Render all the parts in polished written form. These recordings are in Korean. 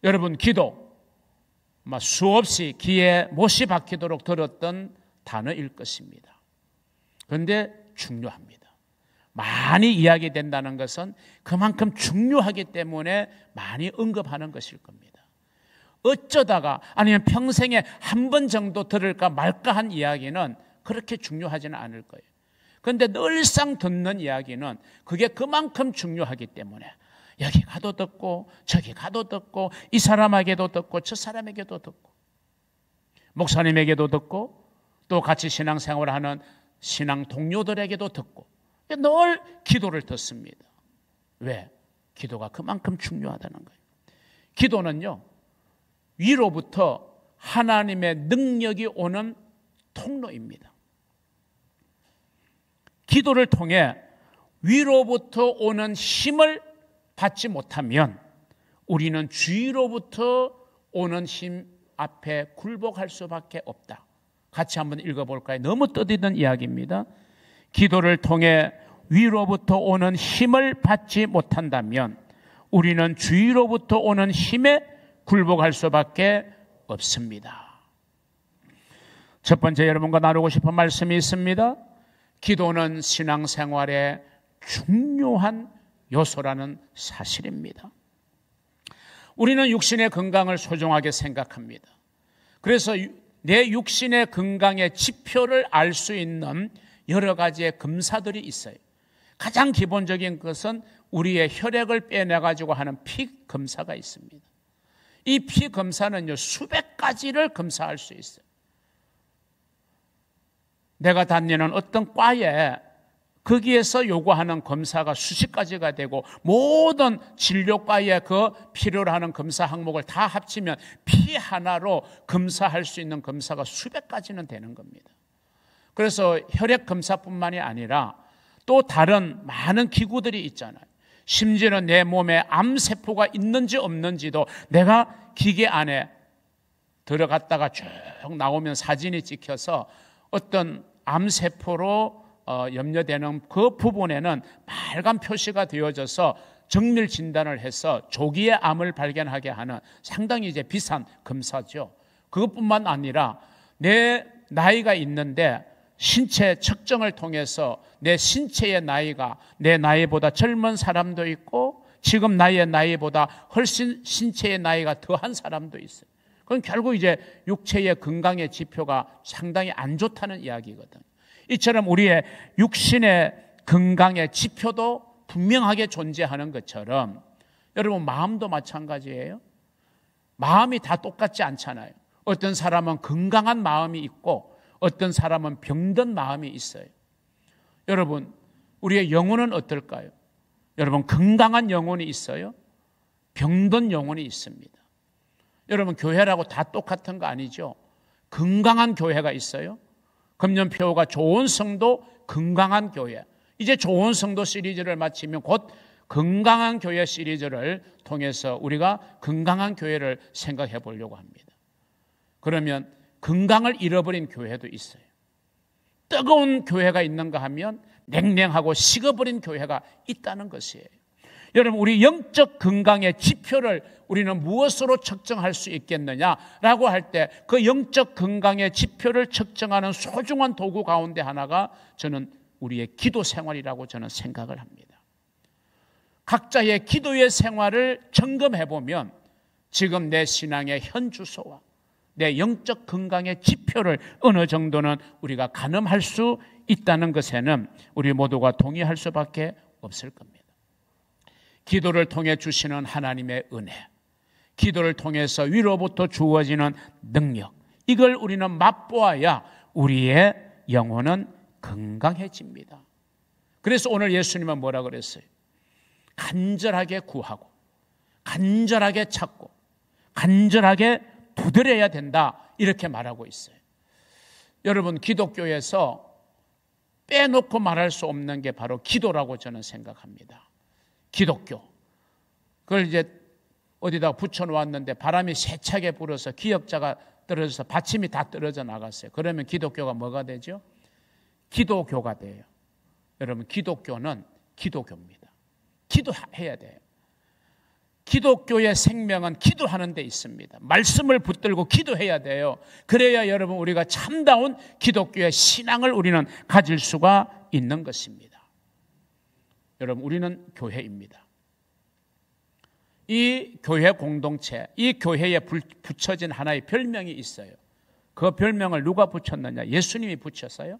여러분, 기도 수없이 귀에 못이 박히도록 들었던 단어일 것입니다. 그런데 중요합니다. 많이 이야기된다는 것은 그만큼 중요하기 때문에 많이 언급하는 것일 겁니다. 어쩌다가 아니면 평생에 한 번 정도 들을까 말까 한 이야기는 그렇게 중요하지는 않을 거예요. 그런데 늘상 듣는 이야기는 그게 그만큼 중요하기 때문에 여기 가도 듣고 저기 가도 듣고 이 사람에게도 듣고 저 사람에게도 듣고 목사님에게도 듣고 또 같이 신앙생활하는 신앙 동료들에게도 듣고 늘 기도를 듣습니다. 왜? 기도가 그만큼 중요하다는 거예요. 기도는요, 위로부터 하나님의 능력이 오는 통로입니다. 기도를 통해 위로부터 오는 힘을 받지 못하면 우리는 주위로부터 오는 힘 앞에 굴복할 수밖에 없다. 같이 한번 읽어볼까요? 너무 뜻있는 이야기입니다. 기도를 통해 위로부터 오는 힘을 받지 못한다면 우리는 주위로부터 오는 힘에 굴복할 수밖에 없습니다. 첫 번째 여러분과 나누고 싶은 말씀이 있습니다. 기도는 신앙생활의 중요한 요소라는 사실입니다. 우리는 육신의 건강을 소중하게 생각합니다. 그래서 내 육신의 건강의 지표를 알 수 있는 여러 가지의 검사들이 있어요. 가장 기본적인 것은 우리의 혈액을 빼내가지고 하는 피 검사가 있습니다. 이 피 검사는요, 수백 가지를 검사할 수 있어요. 내가 다니는 어떤 과에 거기에서 요구하는 검사가 수십 가지가 되고 모든 진료과에 그 필요로 하는 검사 항목을 다 합치면 피 하나로 검사할 수 있는 검사가 수백 가지는 되는 겁니다. 그래서 혈액 검사뿐만이 아니라 또 다른 많은 기구들이 있잖아요. 심지어는 내 몸에 암세포가 있는지 없는지도 내가 기계 안에 들어갔다가 쭉 나오면 사진이 찍혀서 어떤 암세포로 염려되는 그 부분에는 빨간 표시가 되어져서 정밀 진단을 해서 조기에 암을 발견하게 하는 상당히 이제 비싼 검사죠. 그것뿐만 아니라 내 나이가 있는데 신체 측정을 통해서 내 신체의 나이가 내 나이보다 젊은 사람도 있고 지금 나이의 나이보다 훨씬 신체의 나이가 더한 사람도 있어요. 그건 결국 이제 육체의 건강의 지표가 상당히 안 좋다는 이야기거든요. 이처럼 우리의 육신의 건강의 지표도 분명하게 존재하는 것처럼 여러분 마음도 마찬가지예요. 마음이 다 똑같지 않잖아요. 어떤 사람은 건강한 마음이 있고 어떤 사람은 병든 마음이 있어요. 여러분, 우리의 영혼은 어떨까요? 여러분, 건강한 영혼이 있어요? 병든 영혼이 있습니다. 여러분, 교회라고 다 똑같은 거 아니죠? 건강한 교회가 있어요. 금년표가 좋은 성도, 건강한 교회. 이제 좋은 성도 시리즈를 마치면 곧 건강한 교회 시리즈를 통해서 우리가 건강한 교회를 생각해 보려고 합니다. 그러면 건강을 잃어버린 교회도 있어요. 뜨거운 교회가 있는가 하면 냉랭하고 식어버린 교회가 있다는 것이에요. 여러분, 우리 영적 건강의 지표를 우리는 무엇으로 측정할 수 있겠느냐라고 할 때 그 영적 건강의 지표를 측정하는 소중한 도구 가운데 하나가 저는 우리의 기도 생활이라고 저는 생각을 합니다. 각자의 기도의 생활을 점검해 보면 지금 내 신앙의 현 주소와 내 영적 건강의 지표를 어느 정도는 우리가 가늠할 수 있다는 것에는 우리 모두가 동의할 수밖에 없을 겁니다. 기도를 통해 주시는 하나님의 은혜, 기도를 통해서 위로부터 주어지는 능력, 이걸 우리는 맛보아야 우리의 영혼은 건강해집니다. 그래서 오늘 예수님은 뭐라 그랬어요? 간절하게 구하고 간절하게 찾고 간절하게 두드려야 된다, 이렇게 말하고 있어요. 여러분, 기독교에서 빼놓고 말할 수 없는 게 바로 기도라고 저는 생각합니다. 기독교. 그걸 이제 어디다 붙여놓았는데 바람이 세차게 불어서 기역자가 떨어져서 받침이 다 떨어져 나갔어요. 그러면 기독교가 뭐가 되죠? 기도교가 돼요. 여러분, 기독교는 기도교입니다. 기도해야 돼요. 기독교의 생명은 기도하는 데 있습니다. 말씀을 붙들고 기도해야 돼요. 그래야 여러분 우리가 참다운 기독교의 신앙을 우리는 가질 수가 있는 것입니다. 여러분 우리는 교회입니다. 이 교회 공동체, 이 교회에 붙여진 하나의 별명이 있어요. 그 별명을 누가 붙였느냐? 예수님이 붙였어요.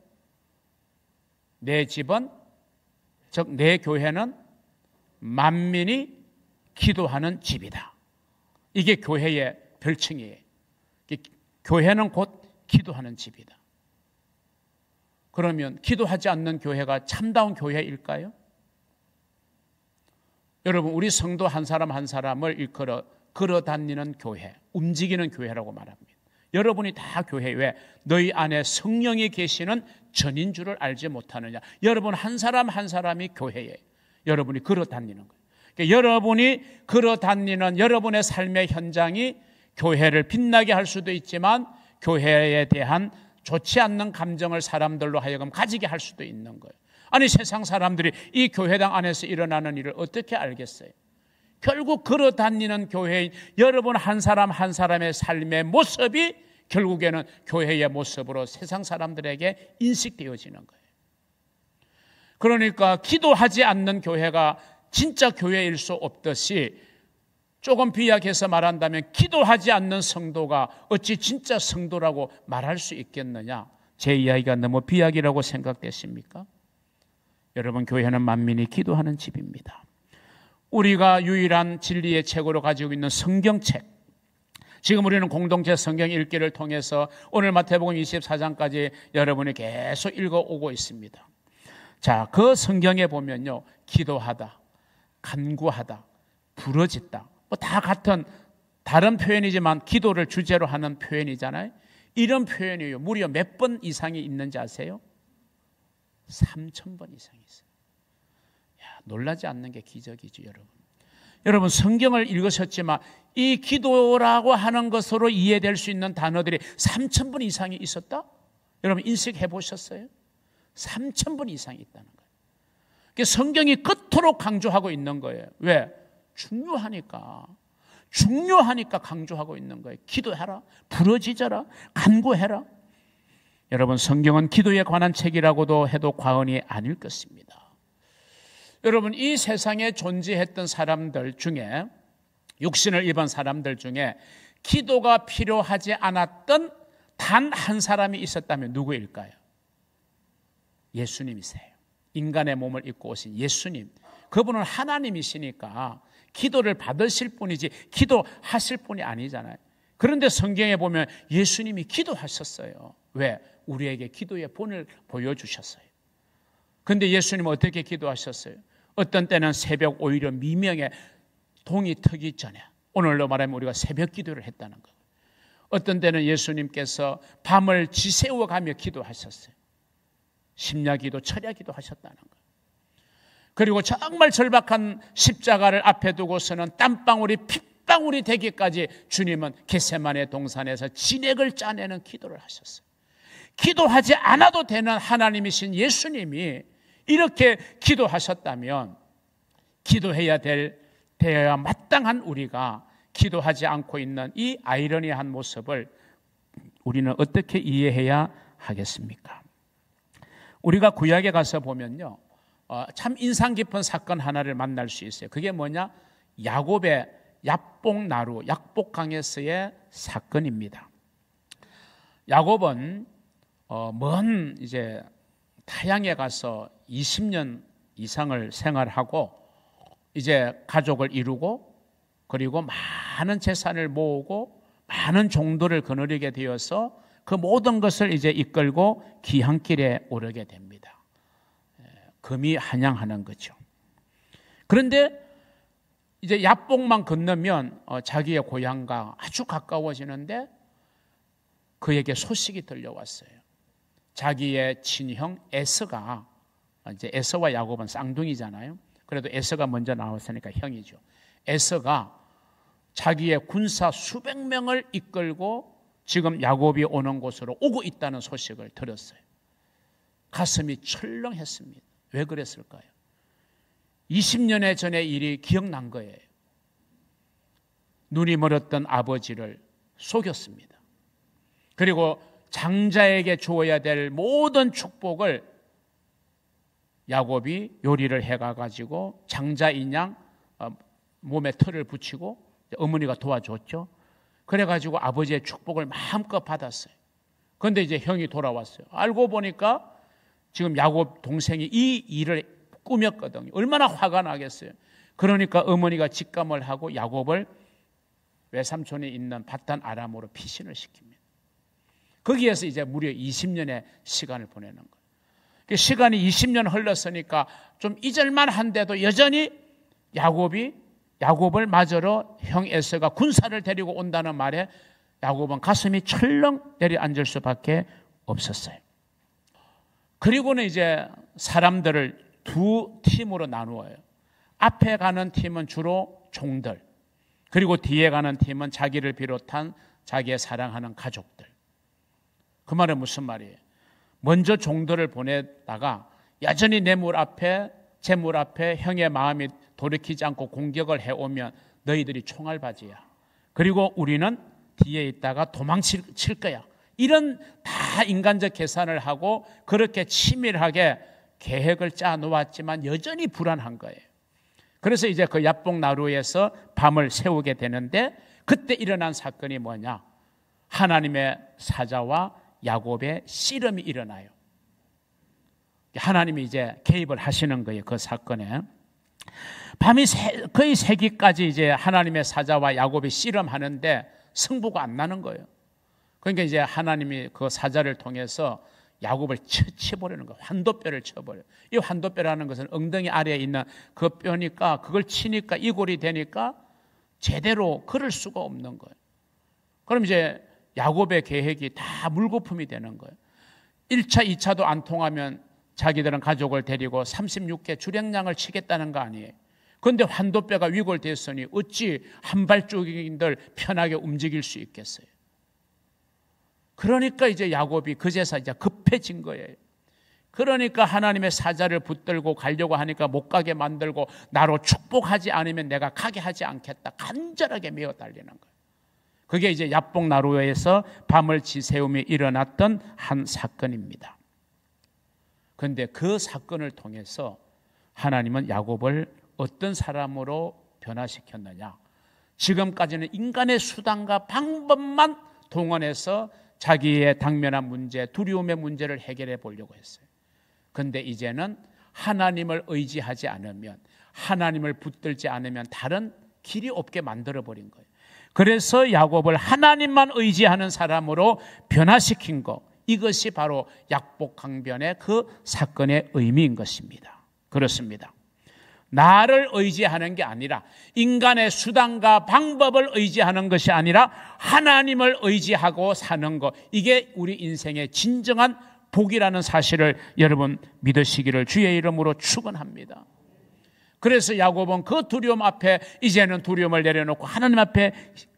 내 집은, 즉 내 교회는 만민이 기도하는 집이다. 이게 교회의 별칭이에요. 교회는 곧 기도하는 집이다. 그러면 기도하지 않는 교회가 참다운 교회일까요? 여러분 우리 성도 한 사람 한 사람을 일컬어 걸어다니는 교회, 움직이는 교회라고 말합니다. 여러분이 다 교회, 왜? 너희 안에 성령이 계시는 전인 줄을 알지 못하느냐. 여러분 한 사람 한 사람이 교회예요. 여러분이 걸어다니는 거예요. 그러니까 여러분이 걸어다니는 여러분의 삶의 현장이 교회를 빛나게 할 수도 있지만 교회에 대한 좋지 않는 감정을 사람들로 하여금 가지게 할 수도 있는 거예요. 아니 세상 사람들이 이 교회당 안에서 일어나는 일을 어떻게 알겠어요? 결국 걸어다니는 교회인 여러분 한 사람 한 사람의 삶의 모습이 결국에는 교회의 모습으로 세상 사람들에게 인식되어지는 거예요. 그러니까 기도하지 않는 교회가 진짜 교회일 수 없듯이 조금 비약해서 말한다면 기도하지 않는 성도가 어찌 진짜 성도라고 말할 수 있겠느냐? 제 이야기가 너무 비약이라고 생각되십니까? 여러분 교회는 만민이 기도하는 집입니다. 우리가 유일한 진리의 책으로 가지고 있는 성경책, 지금 우리는 공동체 성경 읽기를 통해서 오늘 마태복음 24장까지 여러분이 계속 읽어오고 있습니다. 자, 그 성경에 보면요, 기도하다, 간구하다, 부르짖다, 뭐 다 같은 다른 표현이지만 기도를 주제로 하는 표현이잖아요. 이런 표현이요, 무려 몇 번 이상이 있는지 아세요? 3,000번 이상이 있어요. 야, 놀라지 않는 게 기적이죠, 여러분. 여러분 성경을 읽으셨지만 이 기도라고 하는 것으로 이해될 수 있는 단어들이 3,000번 이상이 있었다? 여러분 인식해 보셨어요? 3,000번 이상이 있다는 거예요. 성경이 끝으로 강조하고 있는 거예요. 왜? 중요하니까 강조하고 있는 거예요. 기도해라, 부르짖어라, 간구해라. 여러분 성경은 기도에 관한 책이라고도 해도 과언이 아닐 것입니다. 여러분 이 세상에 존재했던 사람들 중에, 육신을 입은 사람들 중에 기도가 필요하지 않았던 단 한 사람이 있었다면 누구일까요? 예수님이세요. 인간의 몸을 입고 오신 예수님. 그분은 하나님이시니까 기도를 받으실 분이지 기도하실 분이 아니잖아요. 그런데 성경에 보면 예수님이 기도하셨어요. 왜? 우리에게 기도의 본을 보여주셨어요. 그런데 예수님은 어떻게 기도하셨어요? 어떤 때는 새벽 오히려 미명에 동이 트기 전에, 오늘로 말하면 우리가 새벽 기도를 했다는 거예요. 어떤 때는 예수님께서 밤을 지새워가며 기도하셨어요. 심야기도, 철야기도 하셨다는 거예요. 그리고 정말 절박한 십자가를 앞에 두고서는 땀방울이 핏방울이 되기까지 주님은 겟세마네 동산에서 진액을 짜내는 기도를 하셨어요. 기도하지 않아도 되는 하나님이신 예수님이 이렇게 기도하셨다면 되어야 마땅한 우리가 기도하지 않고 있는 이 아이러니한 모습을 우리는 어떻게 이해해야 하겠습니까? 우리가 구약에 가서 보면요, 참 인상 깊은 사건 하나를 만날 수 있어요. 그게 뭐냐? 야곱의 약복나루, 약복강에서의 사건입니다. 야곱은 먼 이제 타향에 가서 20년 이상을 생활하고 이제 가족을 이루고 그리고 많은 재산을 모으고 많은 종들을 거느리게 되어서 그 모든 것을 이제 이끌고 귀향길에 오르게 됩니다. 금이 한양하는 거죠. 그런데 이제 야복만 건너면 자기의 고향과 아주 가까워지는데 그에게 소식이 들려왔어요. 자기의 친형 에서가, 이제 에서와 야곱은 쌍둥이잖아요. 그래도 에서가 먼저 나왔으니까 형이죠. 에서가 자기의 군사 수백 명을 이끌고 지금 야곱이 오는 곳으로 오고 있다는 소식을 들었어요. 가슴이 철렁했습니다. 왜 그랬을까요? 20년의 전의 일이 기억난 거예요. 눈이 멀었던 아버지를 속였습니다. 그리고 장자에게 주어야 될 모든 축복을 야곱이 요리를 해가지고 장자인 양 몸에 털을 붙이고 어머니가 도와줬죠. 그래가지고 아버지의 축복을 마음껏 받았어요. 그런데 이제 형이 돌아왔어요. 알고 보니까 지금 야곱 동생이 이 일을 꾸몄거든요. 얼마나 화가 나겠어요. 그러니까 어머니가 직감을 하고 야곱을 외삼촌이 있는 밧단 아람으로 피신을 시킵니다. 거기에서 이제 무려 20년의 시간을 보내는 거예요. 시간이 20년 흘렀으니까 좀 잊을만 한데도 여전히 야곱을 맞으러 형 에서가 군사를 데리고 온다는 말에 야곱은 가슴이 철렁 내려앉을 수밖에 없었어요. 그리고는 이제 사람들을 두 팀으로 나누어요. 앞에 가는 팀은 주로 종들, 그리고 뒤에 가는 팀은 자기를 비롯한 자기의 사랑하는 가족들. 그 말은 무슨 말이에요? 먼저 종들을 보내다가 여전히 제 물 앞에 형의 마음이 돌이키지 않고 공격을 해오면 너희들이 총알바지야. 그리고 우리는 뒤에 있다가 도망칠 거야. 이런 다 인간적 계산을 하고 그렇게 치밀하게 계획을 짜 놓았지만 여전히 불안한 거예요. 그래서 이제 그 야복나루에서 밤을 새우게 되는데 그때 일어난 사건이 뭐냐? 하나님의 사자와 야곱의 씨름이 일어나요. 하나님이 이제 개입을 하시는 거예요. 그 사건에. 밤이 거의 새기까지 이제 하나님의 사자와 야곱이 씨름하는데 승부가 안 나는 거예요. 그러니까 이제 하나님이 그 사자를 통해서 야곱을 쳐버리는 거예요. 환도뼈를 쳐버려요. 이 환도뼈라는 것은 엉덩이 아래에 있는 그 뼈니까 그걸 치니까 이골이 되니까 제대로 걸을 수가 없는 거예요. 그럼 이제 야곱의 계획이 다 물거품이 되는 거예요. 1차, 2차도 안 통하면 자기들은 가족을 데리고 36개 주량량을 치겠다는 거 아니에요. 그런데 환도뼈가 위골됐으니 어찌 한발쪽인들 편하게 움직일 수 있겠어요. 그러니까 이제 야곱이 그제서 이제 급해진 거예요. 그러니까 하나님의 사자를 붙들고 가려고 하니까 못 가게 만들고 나로 축복하지 않으면 내가 가게 하지 않겠다. 간절하게 메어 달리는 거예요. 그게 이제 야복나루에서 밤을 지새우며 일어났던 한 사건입니다. 그런데 그 사건을 통해서 하나님은 야곱을 어떤 사람으로 변화시켰느냐? 지금까지는 인간의 수단과 방법만 동원해서 자기의 당면한 문제, 두려움의 문제를 해결해 보려고 했어요. 그런데 이제는 하나님을 의지하지 않으면, 하나님을 붙들지 않으면 다른 길이 없게 만들어버린 거예요. 그래서 야곱을 하나님만 의지하는 사람으로 변화시킨 것, 이것이 바로 약복강변의 그 사건의 의미인 것입니다. 그렇습니다. 나를 의지하는 게 아니라 인간의 수단과 방법을 의지하는 것이 아니라 하나님을 의지하고 사는 것, 이게 우리 인생의 진정한 복이라는 사실을 여러분 믿으시기를 주의 이름으로 축원합니다. 그래서 야곱은 그 두려움 앞에 이제는 두려움을 내려놓고 하나님 앞에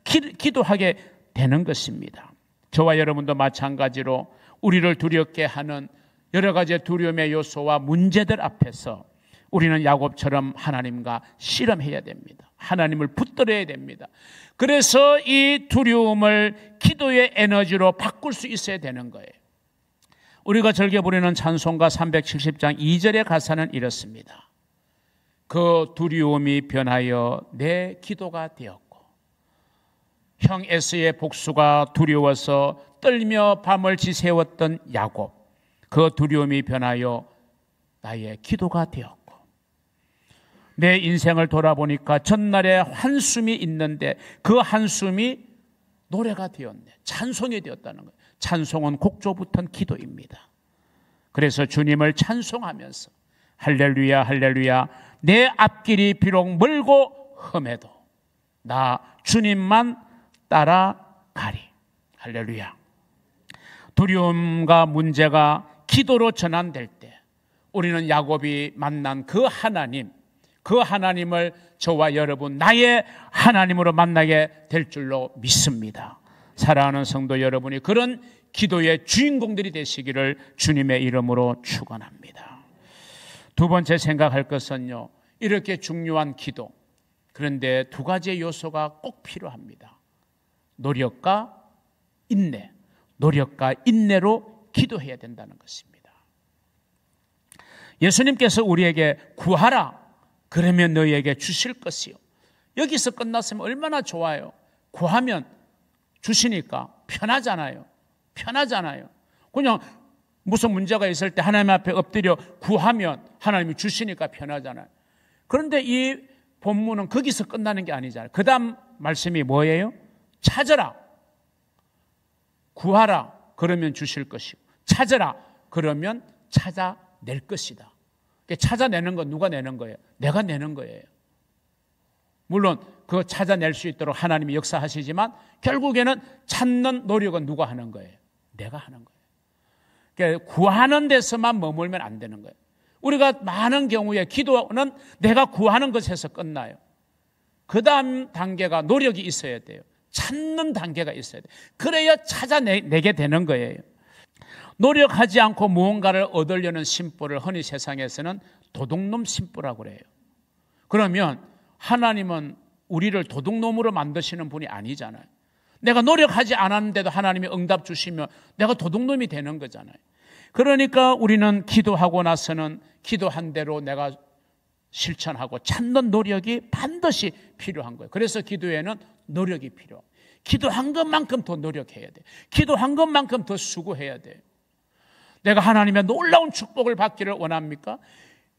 기도하게 되는 것입니다. 저와 여러분도 마찬가지로 우리를 두렵게 하는 여러 가지 두려움의 요소와 문제들 앞에서 우리는 야곱처럼 하나님과 씨름해야 됩니다. 하나님을 붙들어야 됩니다. 그래서 이 두려움을 기도의 에너지로 바꿀 수 있어야 되는 거예요. 우리가 즐겨 부르는 찬송가 370장 2절의 가사는 이렇습니다. 그 두려움이 변하여 내 기도가 되었고 형 에서의 복수가 두려워서 떨며 밤을 지새웠던 야곱, 그 두려움이 변하여 나의 기도가 되었고 내 인생을 돌아보니까 전날에 한숨이 있는데 그 한숨이 노래가 되었네, 찬송이 되었다는 거예요. 찬송은 곡조 붙은 기도입니다. 그래서 주님을 찬송하면서 할렐루야 할렐루야, 내 앞길이 비록 멀고 험해도 나 주님만 따라가리. 할렐루야. 두려움과 문제가 기도로 전환될 때 우리는 야곱이 만난 그 하나님, 그 하나님을 저와 여러분 나의 하나님으로 만나게 될 줄로 믿습니다. 사랑하는 성도 여러분이 그런 기도의 주인공들이 되시기를 주님의 이름으로 축원합니다. 두 번째 생각할 것은요, 이렇게 중요한 기도, 그런데 두 가지의 요소가 꼭 필요합니다. 노력과 인내. 노력과 인내로 기도해야 된다는 것입니다. 예수님께서 우리에게 구하라. 그러면 너희에게 주실 것이요. 여기서 끝났으면 얼마나 좋아요. 구하면 주시니까 편하잖아요. 편하잖아요. 그냥 무슨 문제가 있을 때 하나님 앞에 엎드려 구하면 하나님이 주시니까 편하잖아요. 그런데 이 본문은 거기서 끝나는 게 아니잖아요. 그 다음 말씀이 뭐예요? 찾아라. 구하라. 그러면 주실 것이고, 찾아라. 그러면 찾아낼 것이다. 찾아내는 건 누가 내는 거예요? 내가 내는 거예요. 물론 그거 찾아낼 수 있도록 하나님이 역사하시지만 결국에는 찾는 노력은 누가 하는 거예요? 내가 하는 거예요. 그러니까 구하는 데서만 머물면 안 되는 거예요. 우리가 많은 경우에 기도는 내가 구하는 것에서 끝나요. 그 다음 단계가 노력이 있어야 돼요. 찾는 단계가 있어야 돼요. 그래야 찾아내게 되는 거예요. 노력하지 않고 무언가를 얻으려는 심보를 흔히 세상에서는 도둑놈 심보라고 그래요. 그러면 하나님은 우리를 도둑놈으로 만드시는 분이 아니잖아요. 내가 노력하지 않았는데도 하나님이 응답 주시면 내가 도둑놈이 되는 거잖아요. 그러니까 우리는 기도하고 나서는 기도한 대로 내가 실천하고 찾는 노력이 반드시 필요한 거예요. 그래서 기도에는 노력이 필요해요. 기도한 것만큼 더 노력해야 돼요. 기도한 것만큼 더 수고해야 돼요. 내가 하나님의 놀라운 축복을 받기를 원합니까?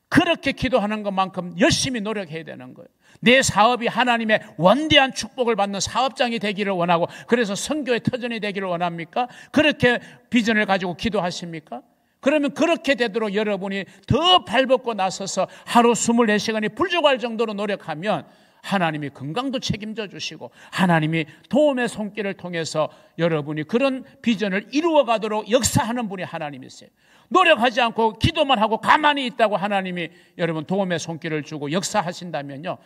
그렇게 기도하는 것만큼 열심히 노력해야 되는 거예요. 내 사업이 하나님의 원대한 축복을 받는 사업장이 되기를 원하고, 그래서 선교의 터전이 되기를 원합니까? 그렇게 비전을 가지고 기도하십니까? 그러면 그렇게 되도록 여러분이 더 발벗고 나서서 하루 24시간이 불족할 정도로 노력하면 하나님이 건강도 책임져 주시고 하나님이 도움의 손길을 통해서 여러분이 그런 비전을 이루어 가도록 역사하는 분이 하나님이세요. 노력하지 않고 기도만 하고 가만히 있다고 하나님이 여러분 도움의 손길을 주고 역사하신다면요,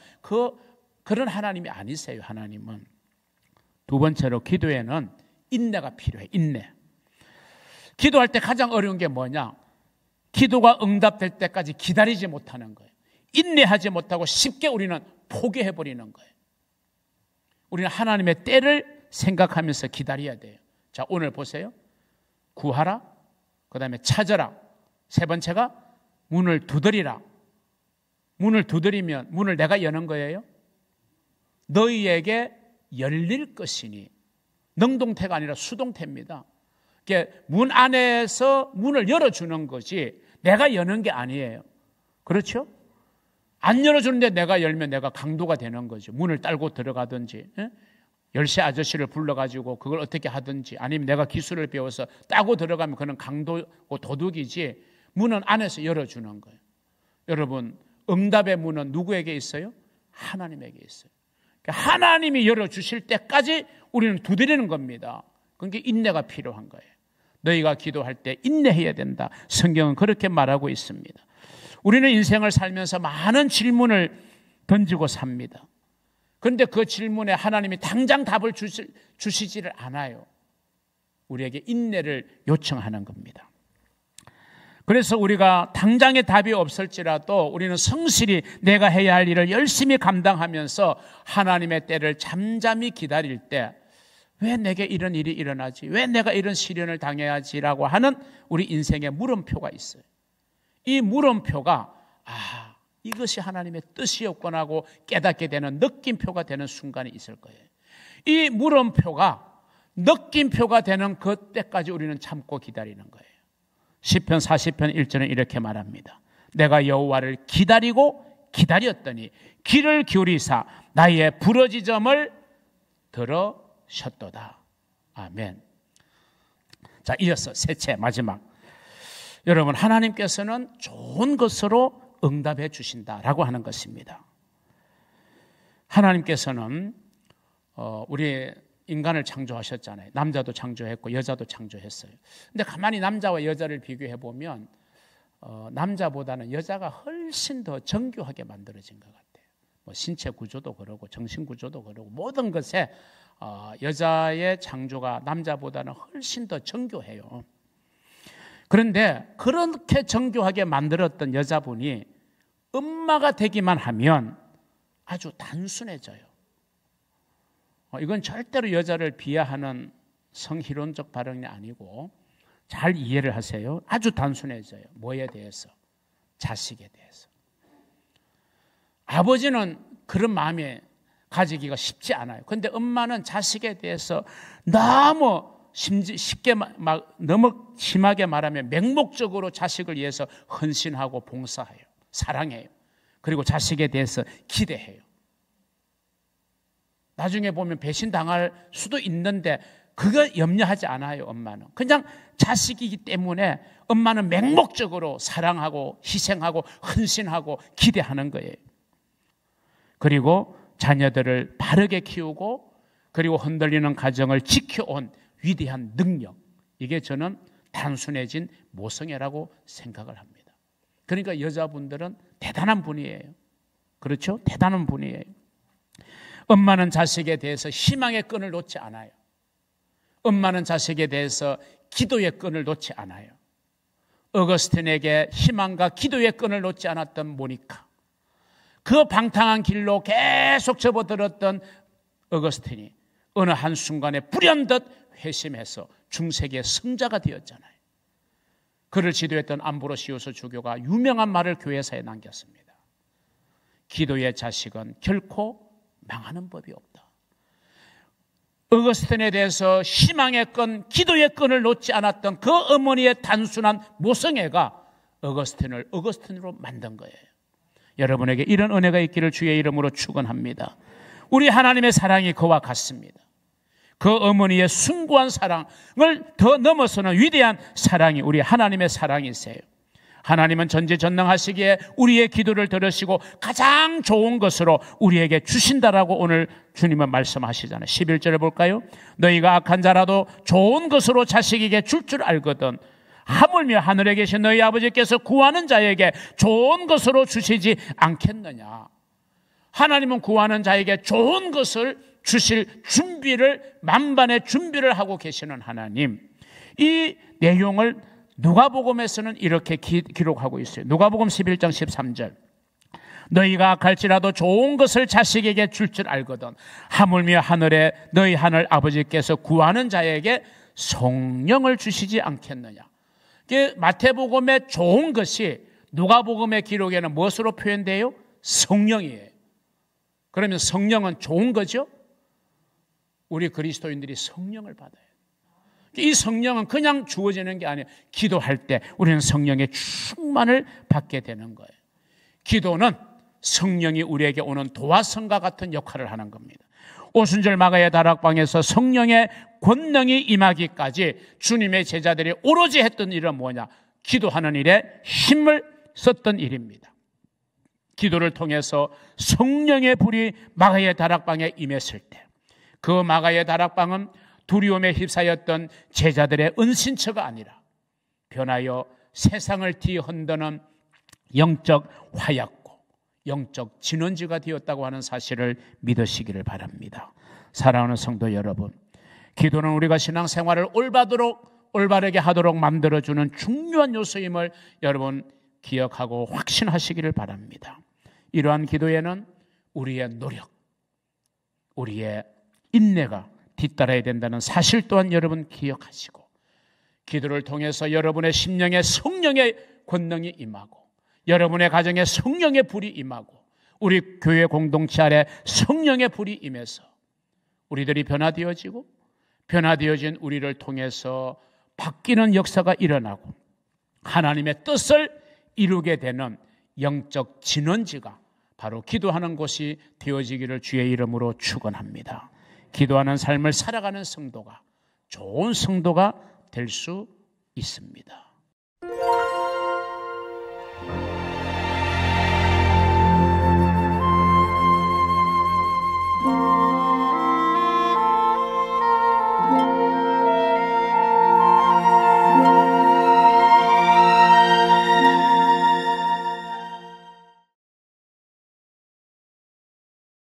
그런 하나님이 아니세요. 하나님은. 두 번째로 기도에는 인내가 필요해. 인내. 기도할 때 가장 어려운 게 뭐냐? 기도가 응답될 때까지 기다리지 못하는 거예요. 인내하지 못하고 쉽게 우리는 포기해버리는 거예요. 우리는 하나님의 때를 생각하면서 기다려야 돼요. 자, 오늘 보세요. 구하라. 그 다음에 찾아라. 세 번째가 문을 두드리라. 문을 두드리면 문을 내가 여는 거예요. 너희에게 열릴 것이니. 능동태가 아니라 수동태입니다. 문 안에서 문을 열어주는 거지 내가 여는 게 아니에요. 그렇죠? 안 열어주는데 내가 열면 내가 강도가 되는 거죠. 문을 딸고 들어가든지, 열쇠 아저씨를 불러가지고 그걸 어떻게 하든지, 아니면 내가 기술을 배워서 따고 들어가면 그는 강도고 도둑이지, 문은 안에서 열어주는 거예요. 여러분, 응답의 문은 누구에게 있어요? 하나님에게 있어요. 그러니까 하나님이 열어주실 때까지 우리는 두드리는 겁니다. 그러니까 인내가 필요한 거예요. 너희가 기도할 때 인내해야 된다. 성경은 그렇게 말하고 있습니다. 우리는 인생을 살면서 많은 질문을 던지고 삽니다. 그런데 그 질문에 하나님이 당장 답을 주시지를 않아요. 우리에게 인내를 요청하는 겁니다. 그래서 우리가 당장의 답이 없을지라도 우리는 성실히 내가 해야 할 일을 열심히 감당하면서 하나님의 때를 잠잠히 기다릴 때, 왜 내게 이런 일이 일어나지? 왜 내가 이런 시련을 당해야지라고 하는 우리 인생의 물음표가 있어요. 이 물음표가 이것이 하나님의 뜻이었구나 하고 깨닫게 되는 느낌표가 되는 순간이 있을 거예요. 이 물음표가 느낌표가 되는 그때까지 우리는 참고 기다리는 거예요. 시편 40편 1절은 이렇게 말합니다. 내가 여호와를 기다리고 기다렸더니 귀를 기울이사 나의 부르짖음을 들으셨도다. 아멘. 자, 이어서 셋째 마지막. 여러분, 하나님께서는 좋은 것으로 응답해 주신다라고 하는 것입니다. 하나님께서는 우리 인간을 창조하셨잖아요. 남자도 창조했고 여자도 창조했어요. 근데 가만히 남자와 여자를 비교해 보면 남자보다는 여자가 훨씬 더 정교하게 만들어진 것 같아요. 뭐 신체 구조도 그러고 정신 구조도 그러고 모든 것에 여자의 창조가 남자보다는 훨씬 더 정교해요. 그런데 그렇게 정교하게 만들었던 여자분이 엄마가 되기만 하면 아주 단순해져요. 이건 절대로 여자를 비하하는 성희론적 발언이 아니고 잘 이해를 하세요. 아주 단순해져요. 뭐에 대해서? 자식에 대해서. 아버지는 그런 마음이 가지기가 쉽지 않아요. 그런데 엄마는 자식에 대해서 너무 쉽게 너무 심하게 말하면 맹목적으로 자식을 위해서 헌신하고 봉사해요. 사랑해요. 그리고 자식에 대해서 기대해요. 나중에 보면 배신당할 수도 있는데 그거 염려하지 않아요. 엄마는 그냥 자식이기 때문에 엄마는 맹목적으로 사랑하고 희생하고 헌신하고 기대하는 거예요. 그리고 자녀들을 바르게 키우고 그리고 흔들리는 가정을 지켜온 위대한 능력, 이게 저는 단순해진 모성애라고 생각을 합니다. 그러니까 여자분들은 대단한 분이에요. 그렇죠? 대단한 분이에요. 엄마는 자식에 대해서 희망의 끈을 놓지 않아요. 엄마는 자식에 대해서 기도의 끈을 놓지 않아요. 어거스틴에게 희망과 기도의 끈을 놓지 않았던 모니카, 그 방탕한 길로 계속 접어들었던 어거스틴이 어느 한순간에 불현듯 회심해서 중세기의 성자가 되었잖아요. 그를 지도했던 암브로시우스 주교가 유명한 말을 교회사에 남겼습니다. 기도의 자식은 결코 망하는 법이 없다. 어거스틴에 대해서 희망의 끈, 기도의 끈을 놓지 않았던 그 어머니의 단순한 모성애가 어거스틴을 어거스틴으로 만든 거예요. 여러분에게 이런 은혜가 있기를 주의 이름으로 축원합니다. 우리 하나님의 사랑이 그와 같습니다. 그 어머니의 숭고한 사랑을 더 넘어서는 위대한 사랑이 우리 하나님의 사랑이세요. 하나님은 전지전능하시기에 우리의 기도를 들으시고 가장 좋은 것으로 우리에게 주신다라고 오늘 주님은 말씀하시잖아요. 11절에 볼까요? 너희가 악한 자라도 좋은 것으로 자식에게 줄 줄 알거든 하물며 하늘에 계신 너희 아버지께서 구하는 자에게 좋은 것으로 주시지 않겠느냐. 하나님은 구하는 자에게 좋은 것을 주실 준비를, 만반의 준비를 하고 계시는 하나님. 이 내용을 누가복음에서는 이렇게 기록하고 있어요. 누가복음 11장 13절. 너희가 악할지라도 좋은 것을 자식에게 줄 줄 알거든 하물며 하늘에 너희 하늘 아버지께서 구하는 자에게 성령을 주시지 않겠느냐. 마태복음의 좋은 것이 누가복음의 기록에는 무엇으로 표현돼요? 성령이에요. 그러면 성령은 좋은 거죠? 우리 그리스도인들이 성령을 받아요. 이 성령은 그냥 주어지는 게 아니에요. 기도할 때 우리는 성령의 충만을 받게 되는 거예요. 기도는 성령이 우리에게 오는 도화선과 같은 역할을 하는 겁니다. 오순절 마가의 다락방에서 성령의 권능이 임하기까지 주님의 제자들이 오로지 했던 일은 뭐냐? 기도하는 일에 힘을 썼던 일입니다. 기도를 통해서 성령의 불이 마가의 다락방에 임했을 때 그 마가의 다락방은 두려움에 휩싸였던 제자들의 은신처가 아니라 변하여 세상을 뒤흔드는 영적 화약고 영적 진원지가 되었다고 하는 사실을 믿으시기를 바랍니다. 사랑하는 성도 여러분, 기도는 우리가 신앙생활을 올바르게 하도록 만들어주는 중요한 요소임을 여러분 기억하고 확신하시기를 바랍니다. 이러한 기도에는 우리의 노력, 우리의 인내가 뒤따라야 된다는 사실 또한 여러분 기억하시고, 기도를 통해서 여러분의 심령에 성령의 권능이 임하고 여러분의 가정에 성령의 불이 임하고 우리 교회 공동체 아래 성령의 불이 임해서 우리들이 변화되어지고 변화되어진 우리를 통해서 바뀌는 역사가 일어나고 하나님의 뜻을 이루게 되는 영적 진원지가 바로 기도하는 곳이 되어지기를 주의 이름으로 축원합니다. 기도하는 삶을 살아가는 성도가 좋은 성도가 될 수 있습니다.